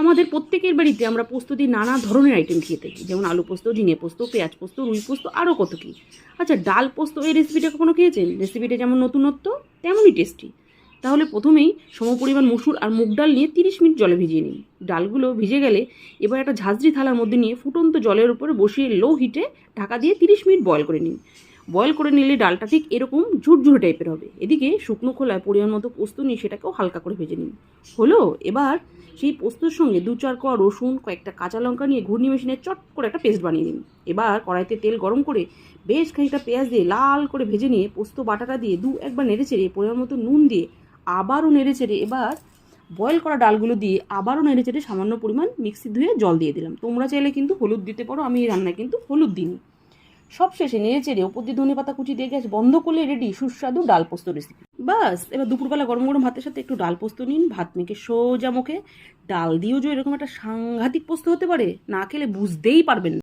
আমাদের প্রত্যেকের বাড়িতে আমরা পোস্ত দিয়ে নানা ধরনের আইটেম খেয়ে থাকি, যেমন আলু পোস্ত, ঝিঙে পোস্ত, পেঁয়াজ পোস্ত, রুই পোস্ত, আরও কত কী। আচ্ছা, ডাল পোস্ত এই রেসিপিটা কখনো খেয়েছেন? রেসিপিটা যেমন নতুনত্ব তেমনই টেস্টি। তাহলে প্রথমেই সমপরিমাণ মসুর আর মুগ ডাল নিয়ে 30 মিনিট জলে ভিজিয়ে নিন। ডালগুলো ভিজে গেলে এবার একটা ঝাঁঝরি থালার মধ্যে নিয়ে ফুটন্ত জলের উপরে বসিয়ে লো হিটে ঢাকা দিয়ে 30 মিনিট বয়ল করে নিন। বয়ল করে নিলে ডালটা ঠিক এরকম ঝুরঝুরে টাইপের হবে। এদিকে শুকনো খোলায় পরিমাণ মতো পোস্ত নিয়ে সেটাকেও হালকা করে ভেজে নিন। হলো, এবার সেই পোস্তর সঙ্গে 2-4 কোয়া রসুন, কয়েকটা কাঁচা লঙ্কা নিয়ে ঘূর্ণি মেশিনে চট করে একটা পেস্ট বানিয়ে নিন। এবার কড়াইতে তেল গরম করে বেশ খানিকটা পেঁয়াজ দিয়ে লাল করে ভেজে নিয়ে পোস্ত বাটাটা দিয়ে একবার নেড়েচেড়ে পরিমাণ মতো নুন দিয়ে আবারও নেড়েচেড়ে এবার বয়েল করা ডালগুলো দিয়ে আবারও নেড়েচেড়ে সামান্য পরিমাণ মিক্সি ধুয়ে জল দিয়ে দিলাম। তোমরা চাইলে কিন্তু হলুদ দিতে পারো, আমি এই রান্নায় কিন্তু হলুদ দিইনি। সব শেষে নেড়েচেড়ে ওপর দিয়ে ধনেপাতা কুচি দিয়ে গ্যাস বন্ধ করলে রেডি সুস্বাদু ডাল পোস্ত রেসিপি। বাস, এবার দুপুরবেলা গরম গরম ভাতের সাথে একটু ডাল পোস্ত নিন, ভাত মেখে সোজা মুখে। ডাল দিয়েও যে এরকম একটা সাংঘাতিক পোস্ত হতে পারে, না খেলে বুঝতেই পারবেন না।